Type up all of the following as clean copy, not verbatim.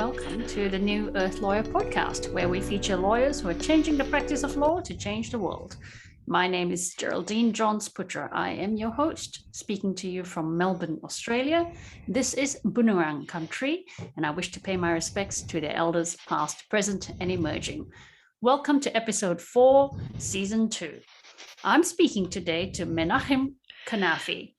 welcome to the New Earth Lawyer podcast, where we feature lawyers who are changing the practice of law to change the world. My name is Geraldine Johns-Putra. I am your host, speaking to you from Melbourne, Australia. This is Bunurong country, and I wish to pay my respects to the elders past, present, and emerging. Welcome to episode 4, season 2. I'm speaking today to Menahem Kanafi,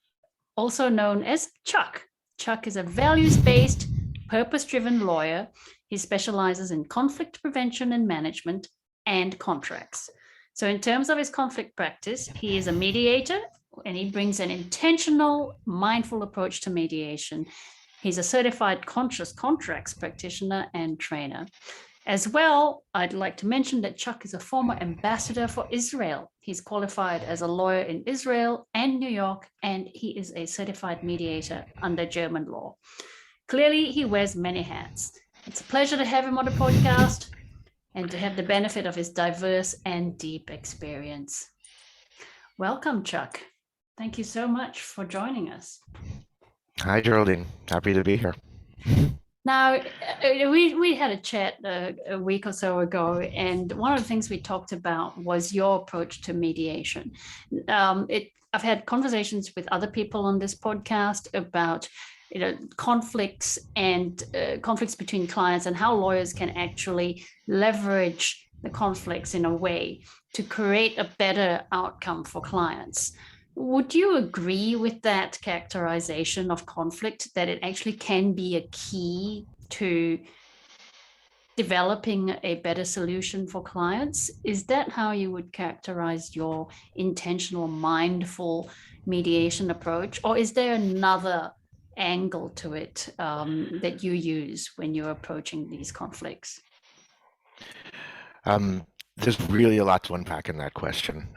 also known as Chuck. Chuck is a values-based, purpose-driven lawyer. He specializes in conflict prevention and management and contracts. So in terms of his conflict practice, he is a mediator and he brings an intentional, mindful approach to mediation. He's a certified conscious contracts practitioner and trainer. As well, I'd like to mention that Chuck is a former ambassador for Israel. He's qualified as a lawyer in Israel and New York, and he is a certified mediator under German law. Clearly, he wears many hats. It's a pleasure to have him on the podcast and to have the benefit of his diverse and deep experience. Welcome, Chuck. Thank you so much for joining us. Hi, Geraldine. Happy to be here. Now, we had a chat a week or so ago, and one of the things we talked about was your approach to mediation. I've had conversations with other people on this podcast about conflicts and conflicts between clients and how lawyers can actually leverage the conflicts in a way to create a better outcome for clients. Would you agree with that characterization of conflict, that it actually can be a key to developing a better solution for clients? Is that how you would characterize your intentional, mindful mediation approach? Or is there another angle to it that you use when you're approaching these conflicts? There's really a lot to unpack in that question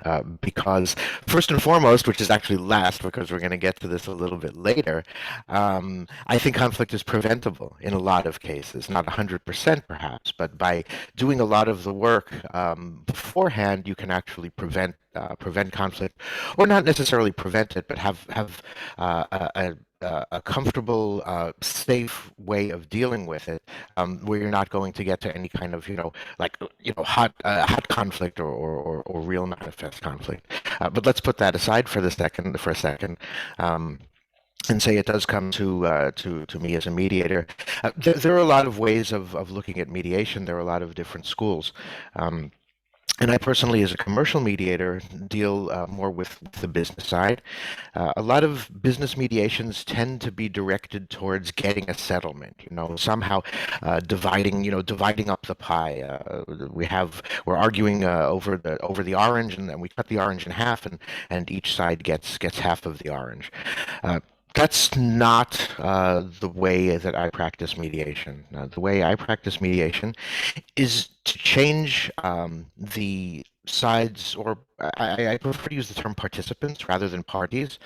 because first and foremost, which is actually last because we're going to get to this a little bit later, I think conflict is preventable in a lot of cases, not 100% perhaps, but by doing a lot of the work beforehand, you can actually prevent conflict, or not necessarily prevent it, but have a comfortable, safe way of dealing with it, where you're not going to get to any kind of, hot conflict or real manifest conflict. But let's put that aside for a second. And say it does come to me as a mediator. There are a lot of ways of looking at mediation. There are a lot of different schools. And I personally, as a commercial mediator, deal more with the business side. A lot of business mediations tend to be directed towards getting a settlement. Somehow dividing up the pie. We're arguing over the orange, and then we cut the orange in half, and each side gets half of the orange. That's not the way that I practice mediation. The way I practice mediation is to change the sides, or I prefer to use the term participants rather than parties,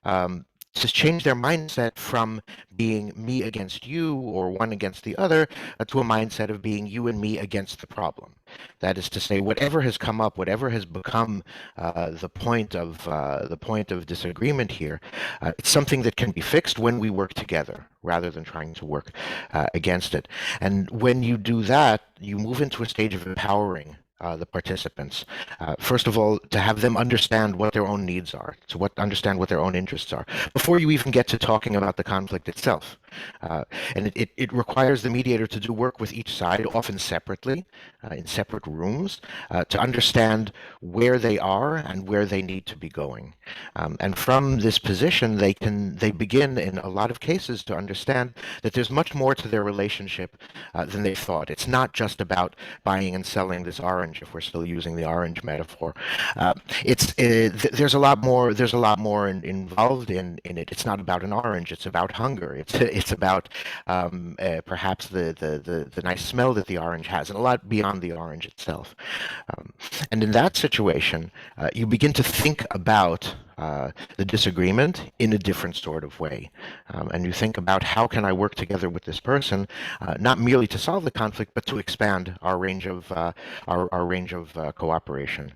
to change their mindset from being me against you or one against the other to a mindset of being you and me against the problem. That is to say, whatever has come up, whatever has become the point of disagreement here, it's something that can be fixed when we work together rather than trying to work against it. And when you do that, you move into a stage of empowering the participants. First of all, to have them understand what their own needs are, understand what their own interests are, before you even get to talking about the conflict itself. And it requires the mediator to do work with each side, often separately, in separate rooms, to understand where they are and where they need to be going. And from this position, they begin, in a lot of cases, to understand that there's much more to their relationship than they thought. It's not just about buying and selling this orange, if we're still using the orange metaphor. There's a lot more. There's a lot more involved in it. It's not about an orange. It's about hunger. It's about perhaps the nice smell that the orange has, and a lot beyond the orange itself. And in that situation, you begin to think about the disagreement in a different sort of way. And you think about, how can I work together with this person, not merely to solve the conflict, but to expand our range of cooperation.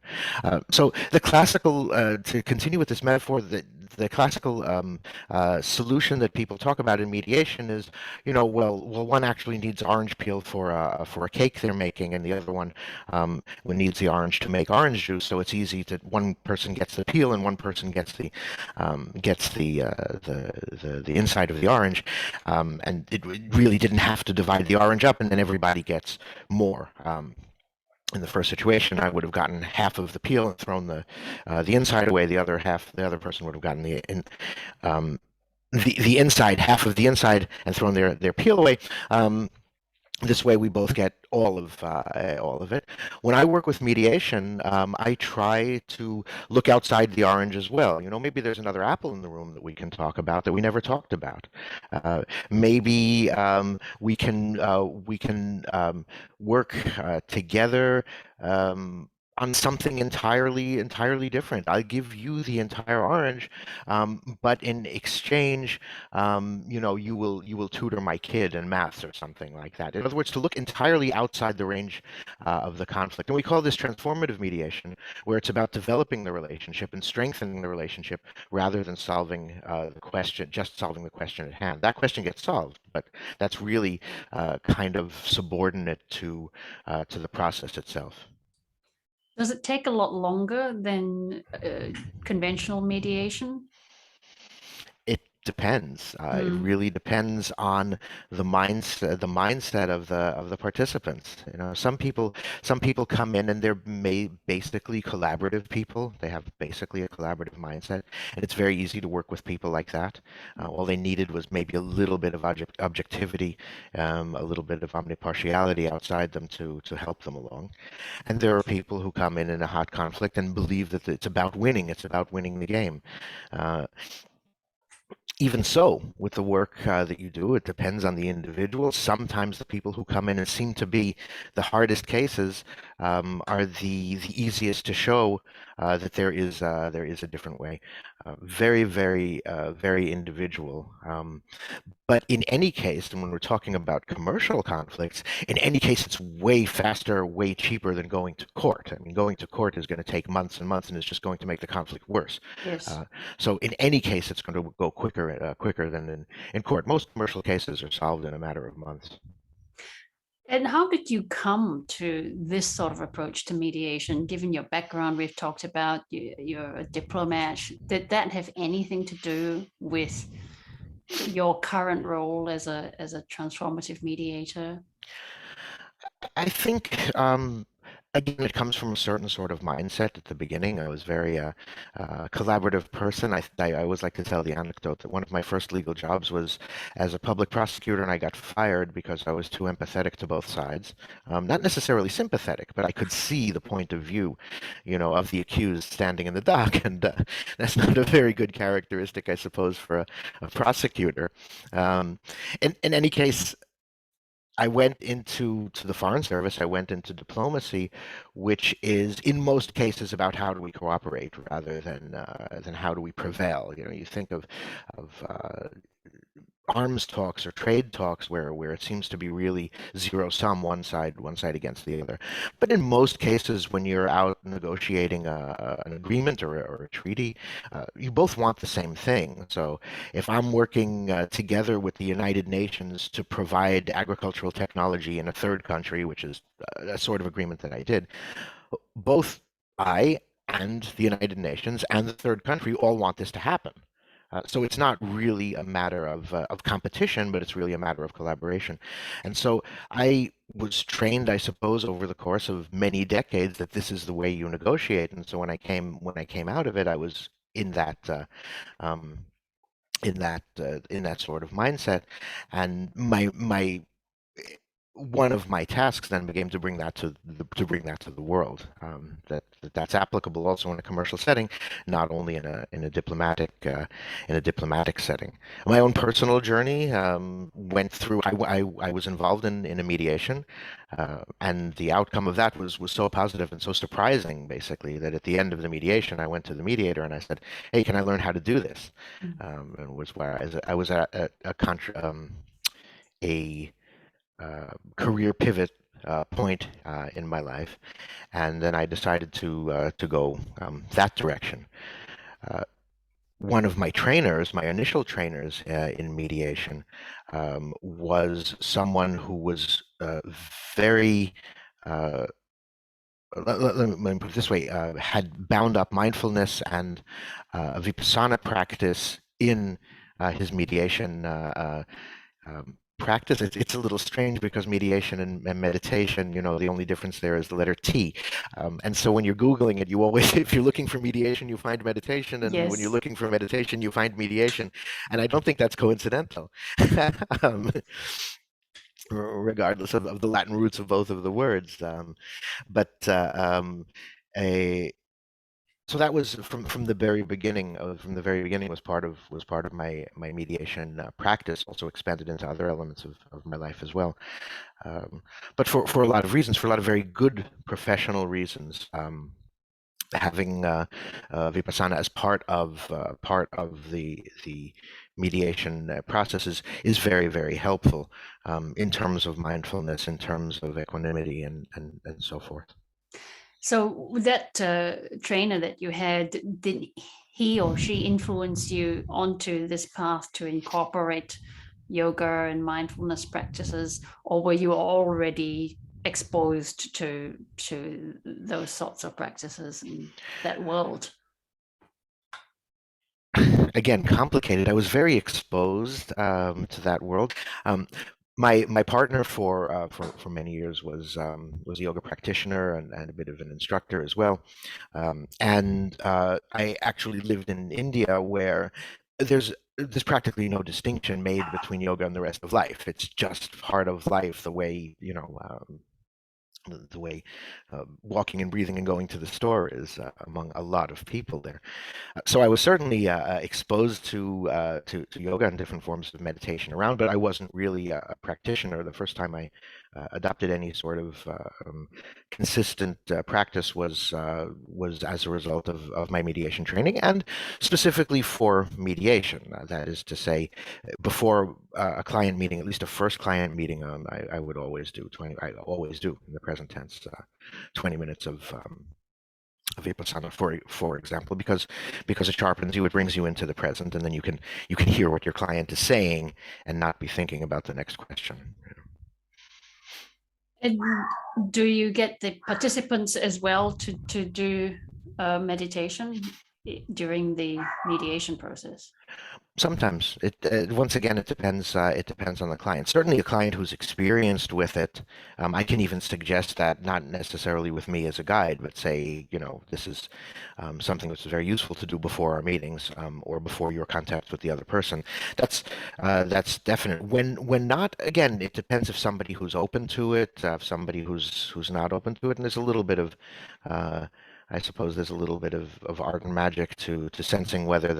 So the classical, to continue with this metaphor, solution that people talk about in mediation is, well, one actually needs orange peel for a cake they're making, and the other one needs the orange to make orange juice. So it's easy that one person gets the peel and one person gets the inside of the orange, and it really didn't have to divide the orange up, and then everybody gets more. In the first situation, I would have gotten half of the peel and thrown the inside away. The other person would have gotten um, the inside, half of the inside, and thrown their peel away. This way, we both get all of it. When I work with mediation, I try to look outside the orange as well. Maybe there's another apple in the room that we can talk about that we never talked about. Maybe we can work together. On something entirely different. I'll give you the entire orange, but in exchange, you will tutor my kid in maths or something like that. In other words, to look entirely outside the range of the conflict. And we call this transformative mediation, where it's about developing the relationship and strengthening the relationship rather than just solving the question at hand. That question gets solved, but that's really kind of subordinate to the process itself. Does it take a lot longer than conventional mediation? It depends. It Mm. really depends on the mindset of the participants. Some people come in and they're basically collaborative people. They have basically a collaborative mindset, and it's very easy to work with people like that. All they needed was maybe a little bit of objectivity, a little bit of omnipartiality outside them to help them along. And there are people who come in a hot conflict and believe that it's about winning. It's about winning the game. Uh, Even so, with the work that you do, it depends on the individual. Sometimes the people who come in and seem to be the hardest cases are the easiest to show that there is a different way. Very, very, very individual. But in any case, and when we're talking about commercial conflicts, in any case, it's way faster, way cheaper than going to court. I mean, going to court is going to take months and months, and it's just going to make the conflict worse. Yes. So in any case, it's going to go quicker than in court. Most commercial cases are solved in a matter of months. And how did you come to this sort of approach to mediation? Given your background, we've talked about you're a diplomat. Did that have anything to do with your current role as a transformative mediator? I think again, it comes from a certain sort of mindset at the beginning. I was very collaborative person. I always like to tell the anecdote that one of my first legal jobs was as a public prosecutor, and I got fired because I was too empathetic to both sides. Not necessarily sympathetic, but I could see the point of view, of the accused standing in the dock, and that's not a very good characteristic, I suppose, for a prosecutor. In any case, I went into the Foreign Service. I went into diplomacy, which is in most cases about how do we cooperate rather than how do we prevail. You think of arms talks or trade talks where it seems to be really zero sum, one side against the other. But in most cases, when you're out negotiating an agreement or a treaty, you both want the same thing. So if I'm working together with the United Nations to provide agricultural technology in a third country, which is a sort of agreement that I did, both I and the United Nations and the third country all want this to happen. So it's not really a matter of competition, but it's really a matter of collaboration. And so I was trained, I suppose, over the course of many decades that this is the way you negotiate. And so when I came out of it, I was in um, that sort of mindset, and my one of my tasks then became to bring that to the world. That's applicable also in a commercial setting, not only in a diplomatic setting. My own personal journey went through. I was involved in a mediation, and the outcome of that was so positive and so surprising, basically, that at the end of the mediation, I went to the mediator and I said, "Hey, can I learn how to do this?" And was where I was at a career pivot point in my life, and then I decided to go that direction. Uh, one of my trainers, my initial trainers in mediation, was someone who was very uh, let me put it this way, had bound up mindfulness and Vipassana practice in his mediation practice. It's a little strange because mediation and meditation, the only difference there is the letter T. And so when you're Googling it, you always, if you're looking for mediation, you find meditation. And when you're Yes. looking for meditation, you find mediation. And I don't think that's coincidental. um, Regardless of the Latin roots of both of the words. But a so that was from the very beginning. Was part of my mediation practice. Also expanded into other elements of my life as well. But for a lot of reasons, for a lot of very good professional reasons. Having Vipassana as part of the mediation processes is very, very helpful in terms of mindfulness, in terms of equanimity, and so forth. So with that trainer that you had, did he or she influence you onto this path to incorporate yoga and mindfulness practices, or were you already exposed to those sorts of practices in that world? Again, complicated. I was very exposed to that world. Um, my partner for many years was a yoga practitioner and a bit of an instructor as well. And I actually lived in India where there's practically no distinction made between yoga and the rest of life. It's just part of life, the way the way walking and breathing and going to the store is among a lot of people there. So I was certainly exposed to yoga and different forms of meditation around, but I wasn't really a practitioner. The first time I adopted any sort of consistent practice was as a result of my mediation training, and specifically for mediation. That is to say, before a client meeting, at least a first client meeting, I would always do 20. I always do in the present tense, 20 minutes of Vipassana, for example, because it sharpens you, it brings you into the present, and then you can hear what your client is saying and not be thinking about the next question. And do you get the participants as well to do meditation during the mediation process? Sometimes it once again it depends. It depends on the client. Certainly, a client who's experienced with it, I can even suggest that, not necessarily with me as a guide, but say, this is something that's very useful to do before our meetings, or before your contact with the other person. That's definite. When not, again, it depends if somebody who's open to it, if somebody who's not open to it, and there's a little bit of I suppose there's a little bit of art and magic to sensing whether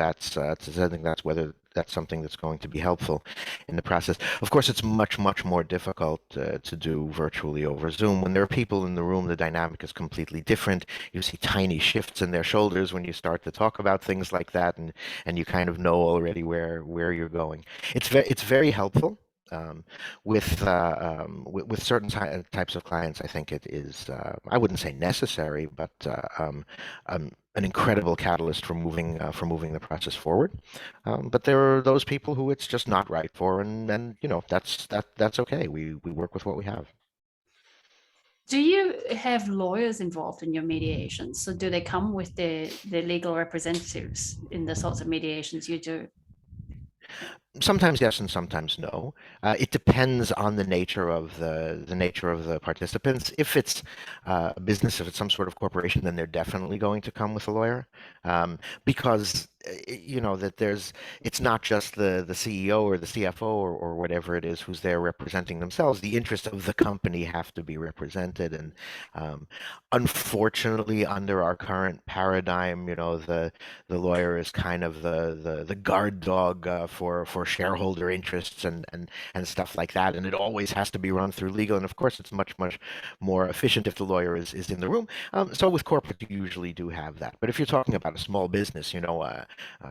whether that's something that's going to be helpful in the process. Of course, it's much more difficult to do virtually over Zoom. When there are people in the room, the dynamic is completely different. You see tiny shifts in their shoulders when you start to talk about things like that, and you kind of know already where you're going. It's very helpful. Um, with certain types of clients, I think it is, I wouldn't say necessary, but an incredible catalyst for moving the process forward. But there are those people who it's just not right for, and that's okay. We work with what we have. Do you have lawyers involved in your mediations? So do they come with the legal representatives in the sorts of mediations you do? Sometimes yes, and sometimes no. It depends on the nature of the participants. If it's a business, if it's some sort of corporation, then they're definitely going to come with a lawyer, because that it's not just the CEO or the CFO or whatever it is who's there representing themselves. The interests of the company have to be represented, and unfortunately, under our current paradigm, the lawyer is kind of the guard dog for for shareholder interests and stuff like that. And it always has to be run through legal. And of course, it's much, much more efficient if the lawyer is in the room. So with corporate, you usually do have that. But if you're talking about a small business, a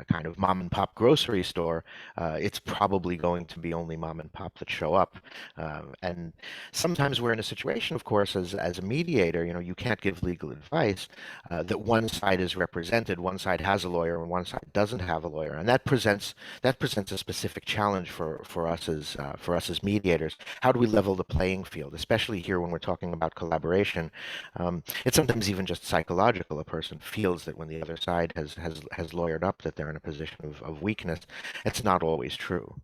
kind of mom and pop grocery store, it's probably going to be only mom and pop that show up. And sometimes we're in a situation, of course, as a mediator, you can't give legal advice that one side is represented, one side has a lawyer, and one side doesn't have a lawyer, and that presents a specific challenge for us as mediators. How do we level the playing field, especially here when we're talking about collaboration? It's sometimes even just psychological. A person feels that when the other side has lawyered up, that they're in a position of weakness. It's not always true.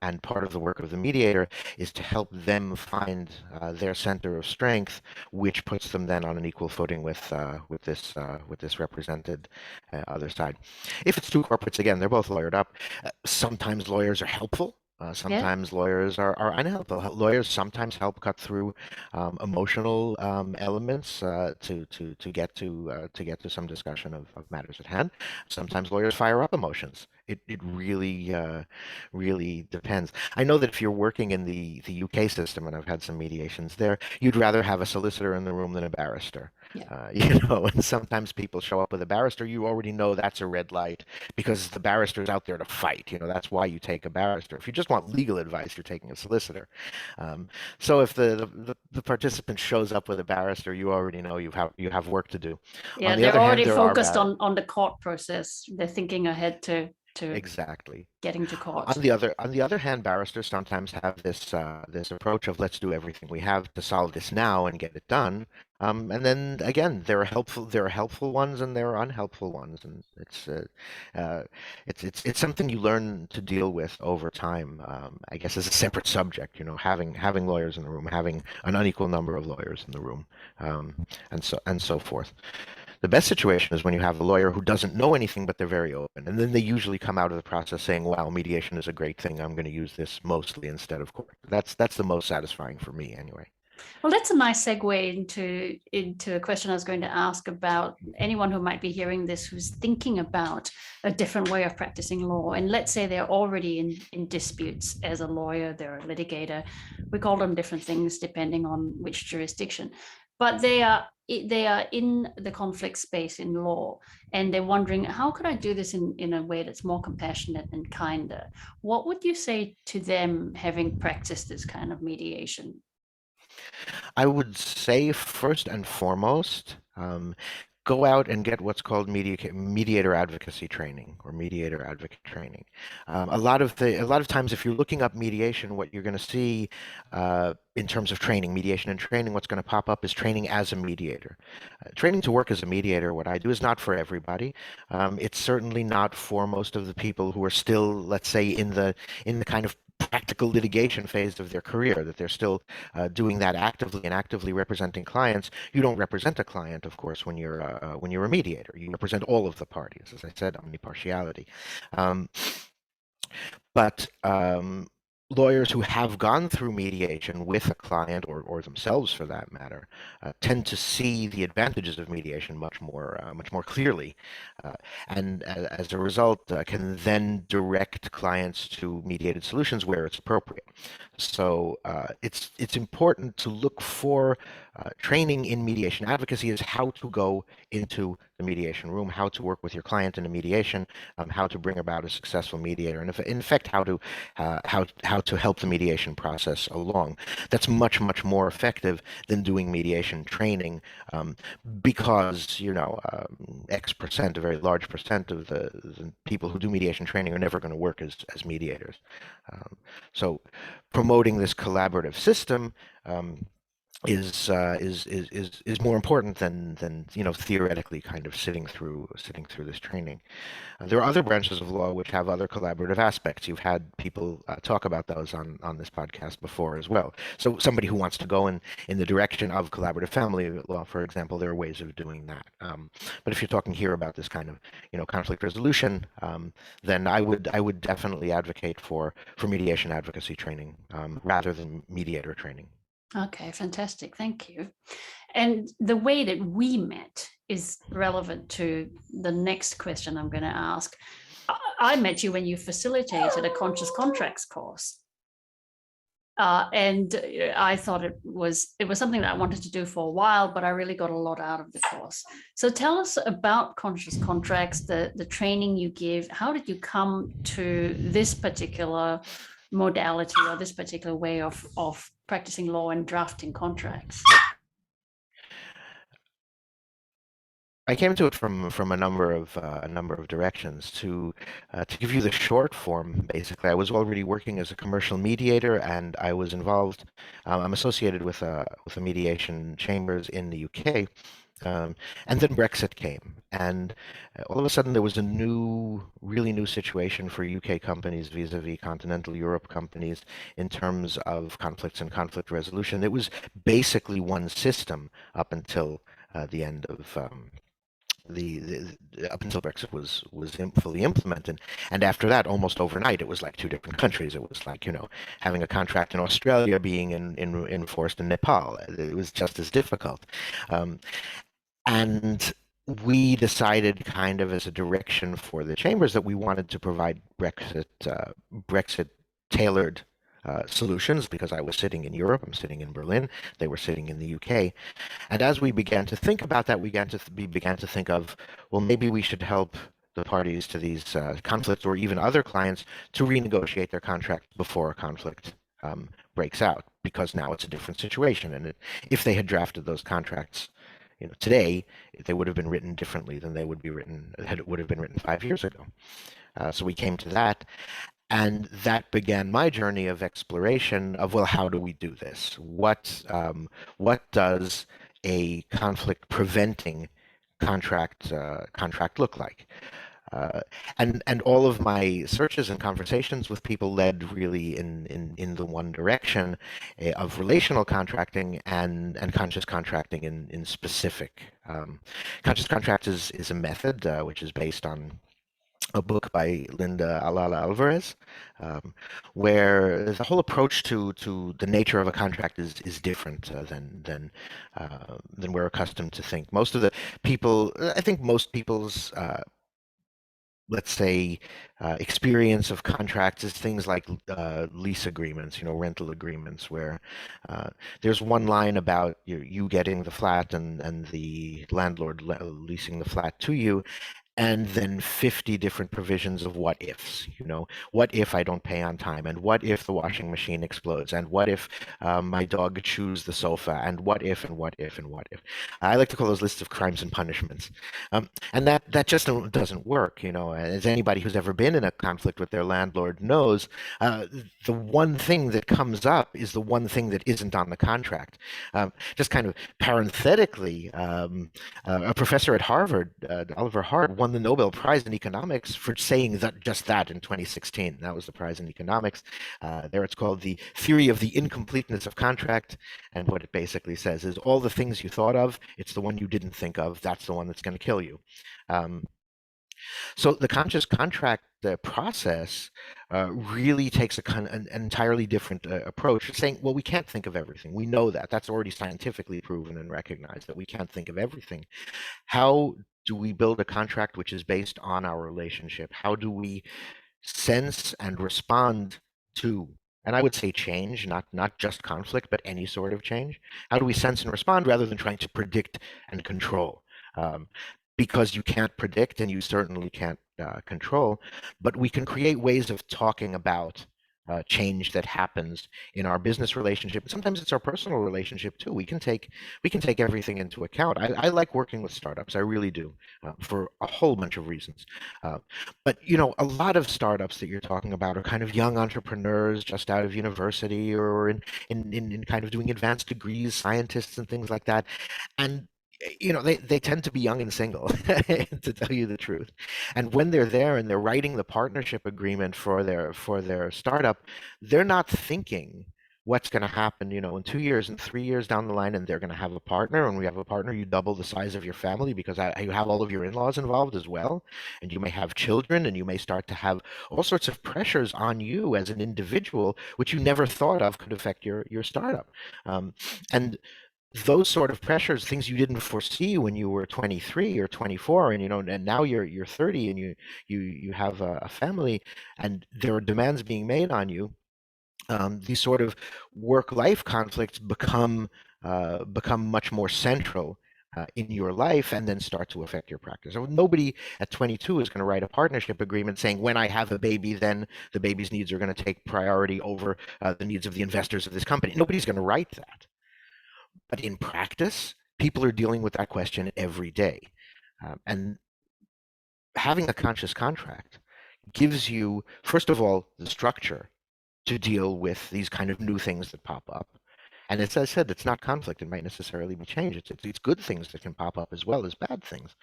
And part of the work of the mediator is to help them find their center of strength, which puts them then on an equal footing with this represented other side. If it's two corporates, again, they're both lawyered up. Sometimes lawyers are helpful. Yeah. Sometimes lawyers are unhelpful. Lawyers sometimes help cut through emotional elements to get to some discussion of matters at hand. Sometimes lawyers fire up emotions. It really depends. I know that if you're working in the UK system, and I've had some mediations there, you'd rather have a solicitor in the room than a barrister. Yeah. And sometimes people show up with a barrister. You already know that's a red light because the barrister's out there to fight. That's why you take a barrister. If you just want legal advice, you're taking a solicitor. So if the participant shows up with a barrister, you already know you have work to do. Yeah, On the they're other hand, already there are focused on the court process. They're thinking ahead to exactly. getting to On court. the other hand, barristers sometimes have this approach of let's do everything we have to solve this now and get it done. And then again, there are helpful ones and there are unhelpful ones, and it's something you learn to deal with over time. I guess as a separate subject, having lawyers in the room, having an unequal number of lawyers in the room, and so forth. The best situation is when you have a lawyer who doesn't know anything, but they're very open. And then they usually come out of the process saying, wow, mediation is a great thing. I'm going to use this mostly instead of court. That's the most satisfying for me anyway. Well, that's a nice segue into a question I was going to ask about anyone who might be hearing this who's thinking about a different way of practicing law. And let's say they're already in disputes as a lawyer, they're a litigator. We call them different things depending on which jurisdiction. But they are in the conflict space in law, and they're wondering, how could I do this in a way that's more compassionate and kinder? What would you say to them, having practiced this kind of mediation? I would say first and foremost, go out and get what's called mediator advocacy training or mediator advocate training. A lot of times, if you're looking up mediation, what you're going to see in terms of training, mediation and training, what's going to pop up is training as a mediator. Training to work as a mediator, what I do, is not for everybody. It's certainly not for most of the people who are still, let's say, in the kind of practical litigation phase of their career, that they're still doing that actively and actively representing clients. You don't represent a client, of course, when you're a mediator. You represent all of the parties, as I said, omnipartiality. Um, but lawyers who have gone through mediation with a client, or themselves for that matter, tend to see the advantages of mediation much more clearly, uh, and as a result, can then direct clients to mediated solutions where it's appropriate. So it's important to look for training in mediation advocacy, is how to go into the mediation room, how to work with your client in a mediation, how to bring about a successful mediator, and in effect, how to help the mediation process along. That's much, much more effective than doing mediation training, because X percent, a very large percent of the people who do mediation training are never going to work as mediators. So promoting this collaborative system is more important than theoretically kind of sitting through this training. There are other branches of law which have other collaborative aspects. You've had people talk about those on this podcast before as well. So somebody who wants to go in the direction of collaborative family law, for example, there are ways of doing that. But if you're talking here about this kind of conflict resolution, then I would definitely advocate for mediation advocacy training, rather than mediator training. Okay, fantastic. Thank you. And the way that we met is relevant to the next question I'm going to ask. I met you when you facilitated a conscious contracts course. And I thought it was something that I wanted to do for a while, but I really got a lot out of the course. So tell us about conscious contracts, the training you give. How did you come to this particular modality or this particular way of practicing law and drafting contracts? I came to it from a number of directions. To give you the short form, basically, I was already working as a commercial mediator, and I was involved. I'm associated with a mediation chambers in the UK, and then Brexit came, and all of a sudden there was a really new situation for UK companies vis-a-vis continental Europe companies in terms of conflicts and conflict resolution. It was basically one system up until the end of up until Brexit was fully implemented, and after that, almost overnight, it was like two different countries. It was like having a contract in Australia being enforced in Nepal. It was just as difficult, and we decided, kind of as a direction for the chambers, that we wanted to provide Brexit tailored solutions, because I was sitting in Europe, I'm sitting in Berlin, they were sitting in the UK. And as we began to think about that, we began to think of, well, maybe we should help the parties to these conflicts, or even other clients, to renegotiate their contract before a conflict breaks out, because now it's a different situation. And if they had drafted those contracts, today, they would have been written differently than they would have been written 5 years ago. So we came to that. And that began my journey of exploration of, well, how do we do this? What does a conflict preventing contract look like? And all of my searches and conversations with people led really in the one direction of relational contracting and conscious contracting in specific. Conscious contract is a method which is based on a book by Linda Alala Alvarez, where the whole approach to the nature of a contract is different than we're accustomed to think. Most of the people, I think, most people's let's say experience of contracts is things like lease agreements, rental agreements, where there's one line about you getting the flat and the landlord leasing the flat to you, and then 50 different provisions of what ifs. What if I don't pay on time, and what if the washing machine explodes, and what if my dog chews the sofa, and what if, and what if, and what if. I like to call those lists of crimes and punishments. And that just doesn't work. As anybody who's ever been in a conflict with their landlord knows, the one thing that comes up is the one thing that isn't on the contract. Just kind of parenthetically, a professor at Harvard, Oliver Hart, won the Nobel Prize in Economics for saying just that in 2016. That was the prize in economics. There it's called The Theory of the Incompleteness of Contract. And what it basically says is, all the things you thought of, it's the one you didn't think of, that's the one that's going to kill you. So the conscious contract process really takes an entirely different approach, saying, well, we can't think of everything. We know that. That's already scientifically proven and recognized, that we can't think of everything. How do we build a contract which is based on our relationship? How do we sense and respond to, and I would say change, not just conflict, but any sort of change? How do we sense and respond rather than trying to predict and control? Because you can't predict, and you certainly can't control, but we can create ways of talking about change that happens in our business relationship. Sometimes it's our personal relationship too. We can take everything into account. I like working with startups. I really do, for a whole bunch of reasons. But a lot of startups that you're talking about are kind of young entrepreneurs just out of university, or in kind of doing advanced degrees, scientists and things like that. And they tend to be young and single, to tell you the truth. And when they're there and they're writing the partnership agreement for their startup, they're not thinking what's going to happen, in 2 years and 3 years down the line, and they're going to have a partner. And we have a partner, you double the size of your family, because you have all of your in-laws involved as well, and you may have children, and you may start to have all sorts of pressures on you as an individual, which you never thought of could affect your startup. And those sort of pressures, things you didn't foresee when you were 23 or 24, and and now you're 30, and you have a family, and there are demands being made on you. These sort of work-life conflicts become much more central in your life, and then start to affect your practice. So nobody at 22 is going to write a partnership agreement saying, when I have a baby, then the baby's needs are going to take priority over the needs of the investors of this company. Nobody's going to write that. But in practice, people are dealing with that question every day. And having a conscious contract gives you, first of all, the structure to deal with these kind of new things that pop up. And as I said, it's not conflict. It might necessarily be change. It's good things that can pop up as well as bad things.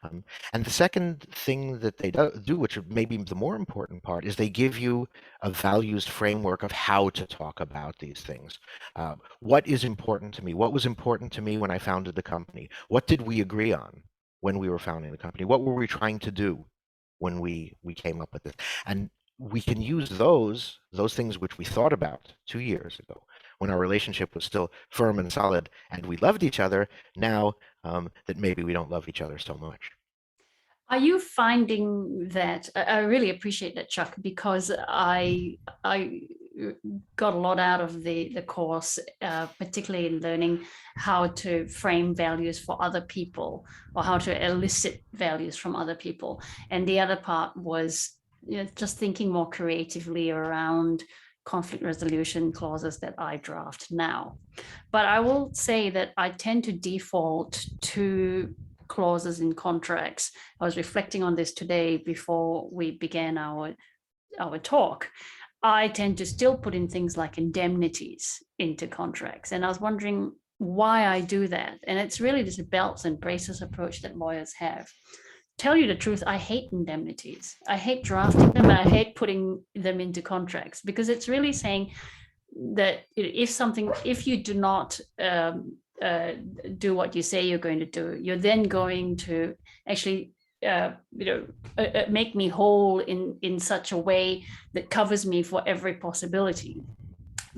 Um, and the second thing that they do, which may be the more important part, is they give you a values framework of how to talk about these things. What is important to me? What was important to me when I founded the company? What did we agree on when we were founding the company? What were we trying to do when we came up with this? And we can use those things which we thought about 2 years ago, when our relationship was still firm and solid and we loved each other, now that maybe we don't love each other so much. Are you finding that? I really appreciate that, Chuck, because I got a lot out of the course, particularly in learning how to frame values for other people, or how to elicit values from other people. And the other part was, just thinking more creatively around conflict resolution clauses that I draft now. But I will say that I tend to default to clauses in contracts. I was reflecting on this today before we began our talk. I tend to still put in things like indemnities into contracts. And I was wondering why I do that. And it's really this belts and braces approach that lawyers have. Tell you the truth, I hate indemnities. I hate drafting them, and I hate putting them into contracts, because it's really saying that if you do not do what you say you're going to do, you're then going to actually make me whole in such a way that covers me for every possibility,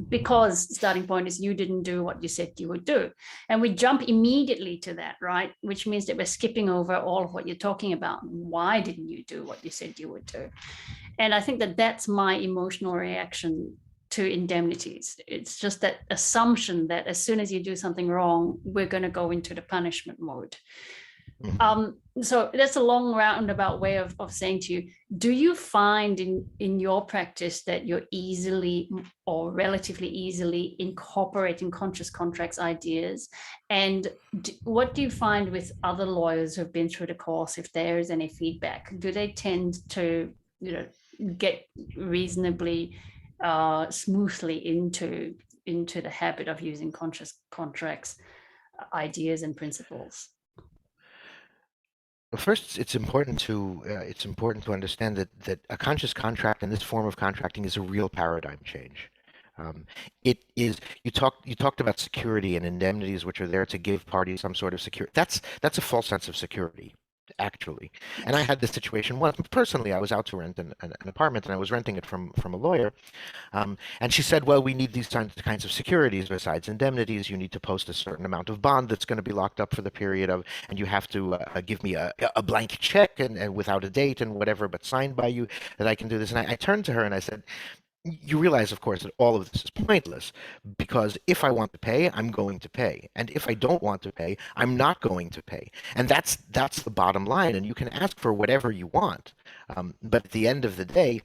because the starting point is you didn't do what you said you would do. And we jump immediately to that, right? Which means that we're skipping over all of what you're talking about. Why didn't you do what you said you would do? And I think that that's my emotional reaction to indemnities. It's just that assumption that as soon as you do something wrong, we're going to go into the punishment mode. So that's a long roundabout way of saying to you, do you find in your practice that you're easily or relatively easily incorporating conscious contracts ideas? And what do you find with other lawyers who've been through the course, if there is any feedback? Do they tend to get reasonably smoothly into the habit of using conscious contracts ideas and principles? Well, first, it's important to understand that a conscious contract and this form of contracting is a real paradigm change. It is. You talked about security and indemnities, which are there to give parties some sort of security. That's a false sense of security, actually. And I had this situation once. Personally, I was out to rent an apartment, and I was renting it from a lawyer. And she said, well, we need these kinds of securities besides indemnities. You need to post a certain amount of bond that's going to be locked up for the period of, and you have to give me a blank check and without a date and whatever, but signed by you, that I can do this. And I turned to her and I said, you realize, of course, that all of this is pointless, because if I want to pay, I'm going to pay. And if I don't want to pay, I'm not going to pay. And that's the bottom line. And you can ask for whatever you want. But at the end of the day,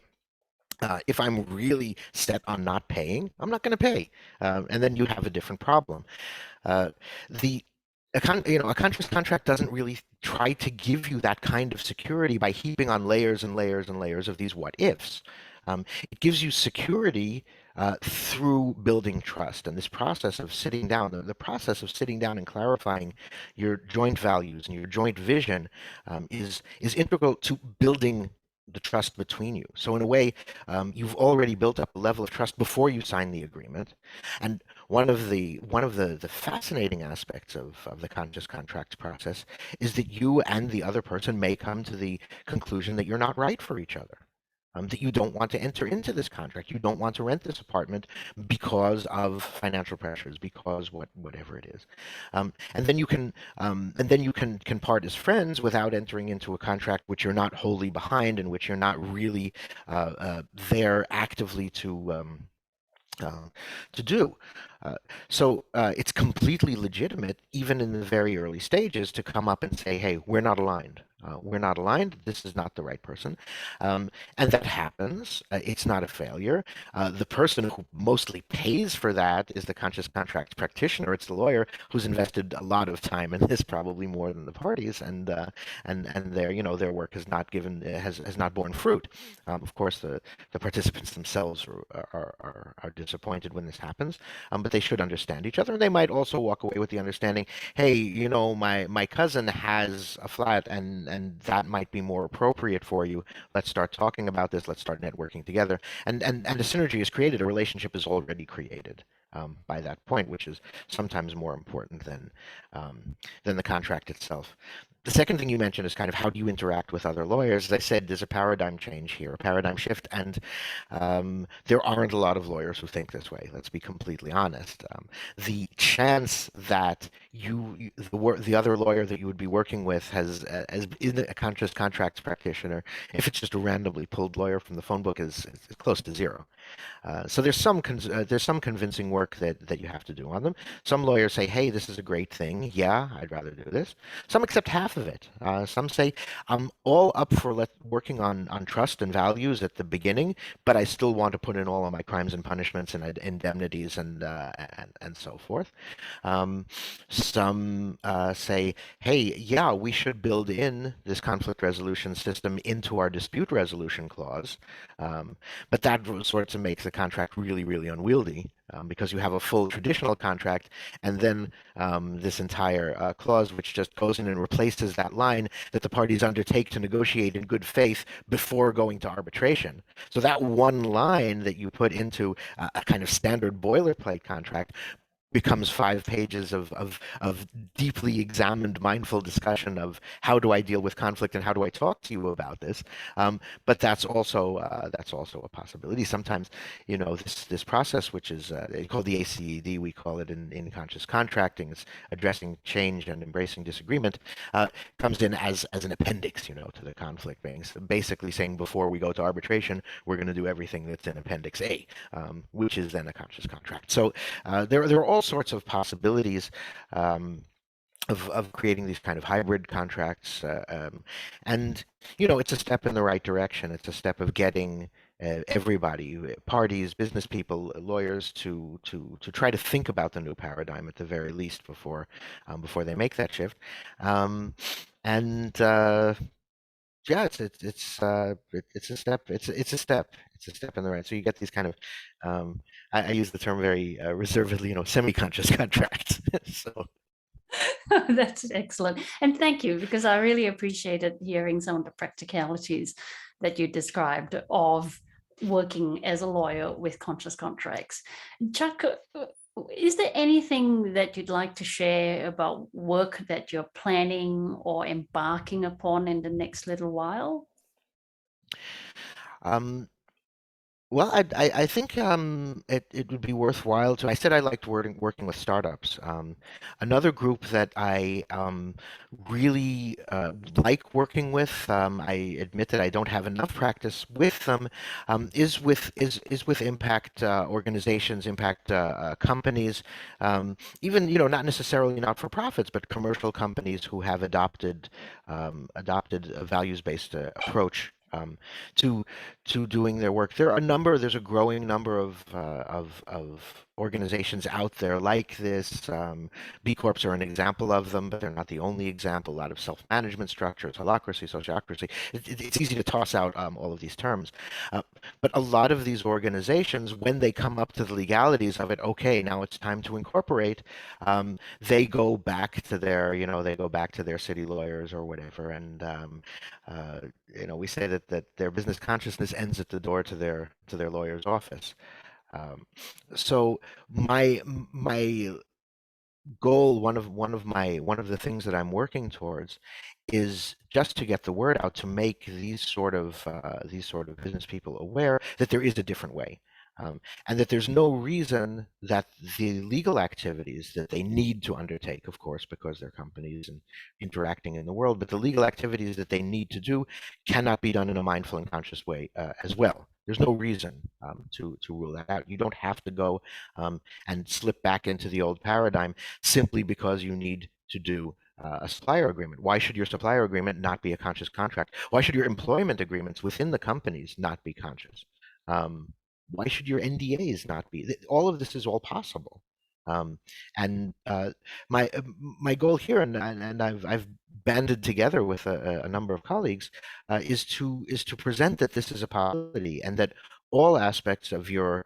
if I'm really set on not paying, I'm not going to pay, and then you have a different problem. Uh, the a conscious contract doesn't really try to give you that kind of security by heaping on layers and layers and layers of these what ifs. It gives you security through building trust, and this process of sitting down, the process of sitting down and clarifying your joint values and your joint vision is integral to building the trust between you. So in a way, you've already built up a level of trust before you sign the agreement. And one of the fascinating aspects of the conscious contracts process is that you and the other person may come to the conclusion that you're not right for each other. that you don't want to enter into this contract. You don't want to rent this apartment because of financial pressures, because whatever it is. And then you can part as friends without entering into a contract which you're not wholly behind and which you're not really there actively uh, to do. Uh, so it's completely legitimate, even in the very early stages, to come up and say, "Hey, we're not aligned. We're not aligned. This is not the right person," and that happens. It's not a failure. The person who mostly pays for that is the conscious contract practitioner. It's the lawyer who's invested a lot of time in this, probably more than the parties, and their their work has not borne fruit. Of course, the participants themselves are disappointed when this happens, but they should understand each other. And they might also walk away with the understanding, hey, my cousin has a flat, and that might be more appropriate for you. Let's start talking about this. Let's start networking together. And a synergy is created. A relationship is already created. By that point, which is sometimes more important than the contract itself. The second thing you mentioned is kind of how do you interact with other lawyers. As I said, there's a paradigm change here, a paradigm shift, and there aren't a lot of lawyers who think this way. Let's be completely honest. The chance that the other lawyer that you would be working with as is a conscious contracts practitioner, if it's just a randomly pulled lawyer from the phone book, is close to zero. So there's some convincing work that you have to do on them. Some lawyers say, "Hey, this is a great thing. Yeah, I'd rather do this." Some accept half of it. Some say, "I'm all up for working on trust and values at the beginning, but I still want to put in all of my crimes and punishments and indemnities and so forth." Um, some say, "Hey, yeah, we should build in this conflict resolution system into our dispute resolution clause." Um, but that sort of makes the contract really, really unwieldy because you have a full traditional contract and then this entire clause which just goes in and replaces that line that the parties undertake to negotiate in good faith before going to arbitration. So that one line that you put into a kind of standard boilerplate contract becomes 5 pages of deeply examined mindful discussion of how do I deal with conflict and how do I talk to you about this. But that's also a possibility. Sometimes, this process, which is called the ACED, we call it in conscious contracting, is addressing change and embracing disagreement, comes in as an appendix, to the conflict being basically saying before we go to arbitration, we're going to do everything that's in Appendix A, which is then a conscious contract. So there are all sorts of possibilities of creating these kind of hybrid contracts, and it's a step in the right direction. It's a step of getting everybody, parties, business people, lawyers, to try to think about the new paradigm at the very least before they make that shift. And yeah, it's a step. It's a step. It's a step in the right. So you get these kind of, I use the term very reservedly, semi-conscious contracts. So That's excellent. And thank you, because I really appreciated hearing some of the practicalities that you described of working as a lawyer with conscious contracts. Chuck, is there anything that you'd like to share about work that you're planning or embarking upon in the next little while? um, Well, I think it would be worthwhile to. I said I liked working with startups. Another group that I really like working with, I admit that I don't have enough practice with them, is with impact organizations, impact companies, even not necessarily not for profits, but commercial companies who have adopted a values-based approach. To doing their work. There's a growing number of organizations out there like this. B Corps are an example of them, but they're not the only example. A lot of self-management structures, holacracy, sociocracy. It's easy to toss out all of these terms. Uh, but a lot of these organizations, when they come up to the legalities of it, okay, now it's time to incorporate, they go back to their city lawyers or whatever, and uh, we say that their business consciousness ends at the door to their lawyer's office. Um, so my goal, one of the things that I'm working towards is just to get the word out, to make these sort of business people aware that there is a different way. And that there's no reason that the legal activities that they need to undertake, of course, because they're companies and interacting in the world, but the legal activities that they need to do cannot be done in a mindful and conscious way as well. There's no reason to rule that out. You don't have to go and slip back into the old paradigm simply because you need to do a supplier agreement. Why should your supplier agreement not be a conscious contract? Why should your employment agreements within the companies not be conscious? Um, why should your NDAs not be? All of this is all possible. Um, and my goal here, and I've banded together with a number of colleagues, is to present that this is a possibility, and that all aspects of your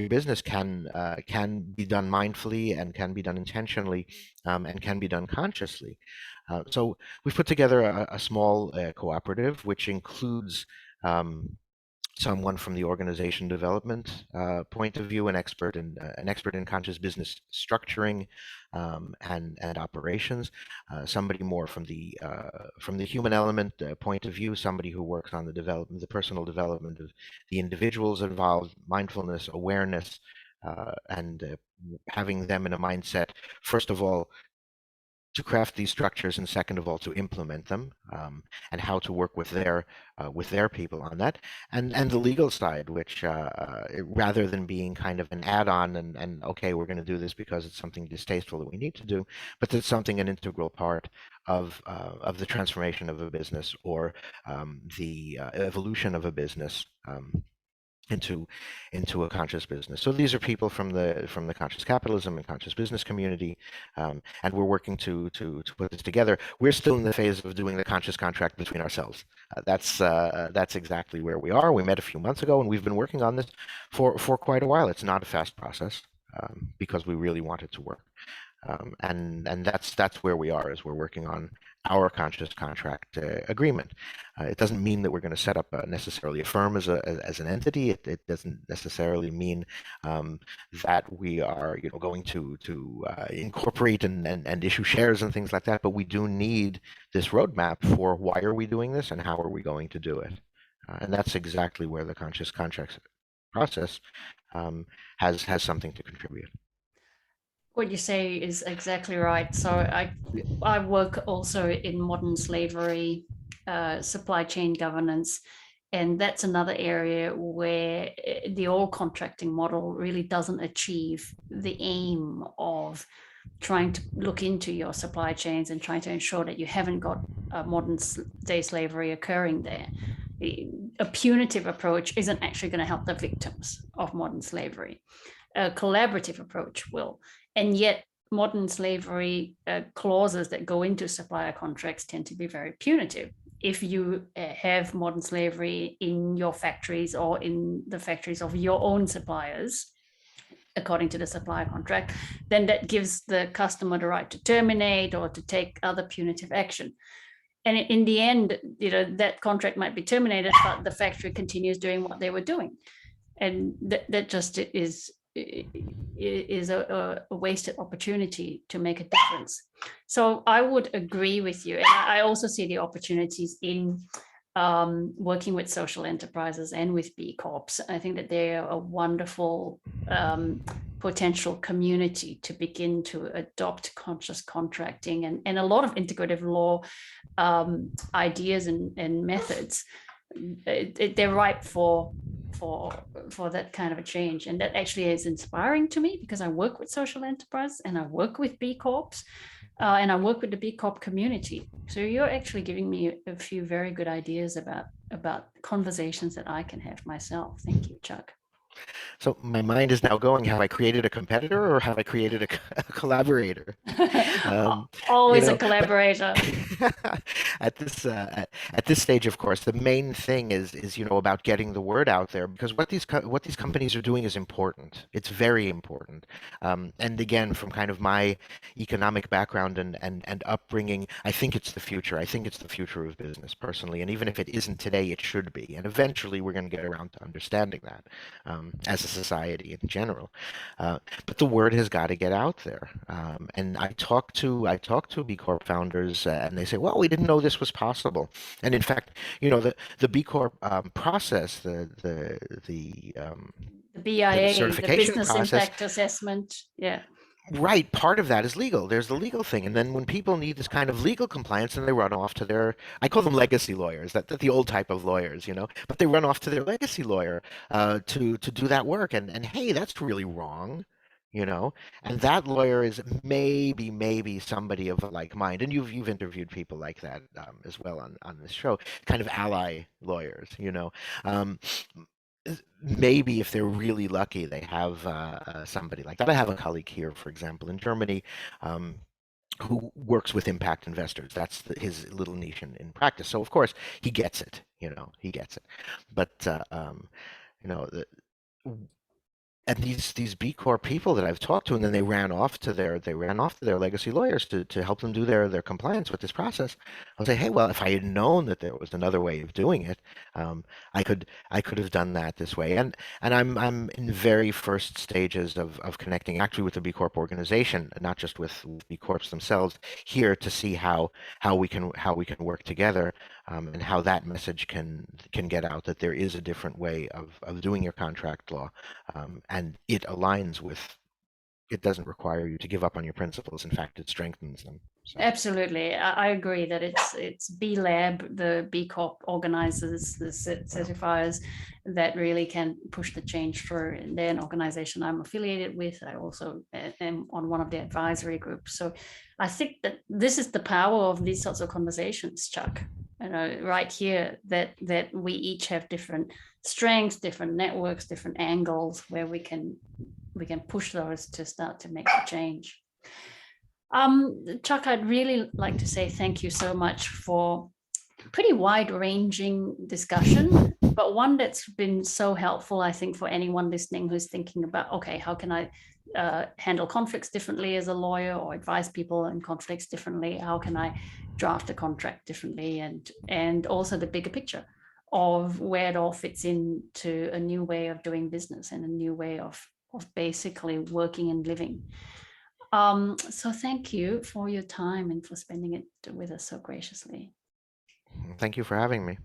business can be done mindfully, and can be done intentionally, and can be done consciously. So we've put together a small cooperative, which includes someone from the organization development point of view, an expert in conscious business structuring, and operations, somebody more from the human element point of view, somebody who works on the personal development of the individuals involved, mindfulness, awareness, and having them in a mindset, first of all, to craft these structures, and second of all, to implement them, and how to work with their people on that, and the legal side, which rather than being kind of an add-on, and okay, we're going to do this because it's something distasteful that we need to do, but it's something, an integral part of the transformation of a business, or the evolution of a business. Into a conscious business. So these are people from the conscious capitalism and conscious business community, and we're working to put this together. We're still in the phase of doing the conscious contract between ourselves. That's exactly where we are. We met a few months ago, and we've been working on this for quite a while. It's not a fast process, because we really want it to work. And that's where we are, as we're working on our conscious contract agreement. It doesn't mean that we're going to set up necessarily a firm as an entity. It doesn't necessarily mean that we are going to incorporate and issue shares and things like that. But we do need this roadmap for why are we doing this and how are we going to do it. And that's exactly where the conscious contracts process has something to contribute. What you say is exactly right. So I work also in modern slavery, supply chain governance, and that's another area where the old contracting model really doesn't achieve the aim of trying to look into your supply chains and trying to ensure that you haven't got modern day slavery occurring there. A punitive approach isn't actually going to help the victims of modern slavery. A collaborative approach will. And yet, modern slavery clauses that go into supplier contracts tend to be very punitive. If you have modern slavery in your factories or in the factories of your own suppliers, according to the supplier contract, then that gives the customer the right to terminate or to take other punitive action. And in the end, that contract might be terminated, but the factory continues doing what they were doing. And that just is a wasted opportunity to make a difference. So I would agree with you. And I also see the opportunities in working with social enterprises and with B Corps. I think that they're a wonderful potential community to begin to adopt conscious contracting and a lot of integrative law ideas and methods. They're ripe for that kind of a change, and that actually is inspiring to me because I work with social enterprise and I work with B Corps, and I work with the B Corp community. So you're actually giving me a few very good ideas about conversations that I can have myself. Thank you, Chuck. So my mind is now going, have I created a competitor or have I created a collaborator? Always a collaborator. At this stage, of course, the main thing is about getting the word out there, because what these companies are doing is important. It's very important. And again, from kind of my economic background and upbringing, I think it's the future. I think it's the future of business, personally. And even if it isn't today, it should be. And eventually, we're going to get around to understanding that. as a society in general. But the word has got to get out there. And I talk to B Corp founders, and they say, "Well, we didn't know this was possible." And in fact, the B Corp process, The the BIA, the certification business process. impact assessment. Yeah. Right, part of that is legal. There's the legal thing, and then when people need this kind of legal compliance, then they run off to their, I call them legacy lawyers, that the old type of lawyers, but they run off to their legacy lawyer to do that work, and hey, that's really wrong, you know, and that lawyer is maybe somebody of a like mind, and you've interviewed people like that as well on this show, kind of ally lawyers, um, maybe if they're really lucky, they have somebody like that. I have a colleague here, for example, in Germany, um, who works with impact investors. That's his little niche in practice. So of course he gets it. He gets it. But you know, the, and these B Corp people that I've talked to, and then they ran off to their legacy lawyers to help them do their compliance with this process. I'll say, hey, well, if I had known that there was another way of doing it, um, I could have done that this way. And I'm in very first stages of connecting actually with the B Corp organization, not just with B Corps themselves, here to see how we can work together, and how that message can get out that there is a different way of doing your contract law, and it doesn't require you to give up on your principles. In fact, it strengthens them. So, Absolutely. I agree that it's B Lab, the B Corp organizers, the certifiers that really can push the change through. And they're an organization I'm affiliated with. I also am on one of the advisory groups. So I think that this is the power of these sorts of conversations, Chuck. Right here, that we each have different strengths, different networks, different angles where we can push those to start to make the change. Chuck, I'd really like to say thank you so much for pretty wide-ranging discussion, but one that's been so helpful, I think, for anyone listening who's thinking about, okay, how can I handle conflicts differently as a lawyer, or advise people in conflicts differently? How can I draft a contract differently? And also the bigger picture of where it all fits into a new way of doing business and a new way of basically working and living. So thank you for your time and for spending it with us so graciously. thank you for having me.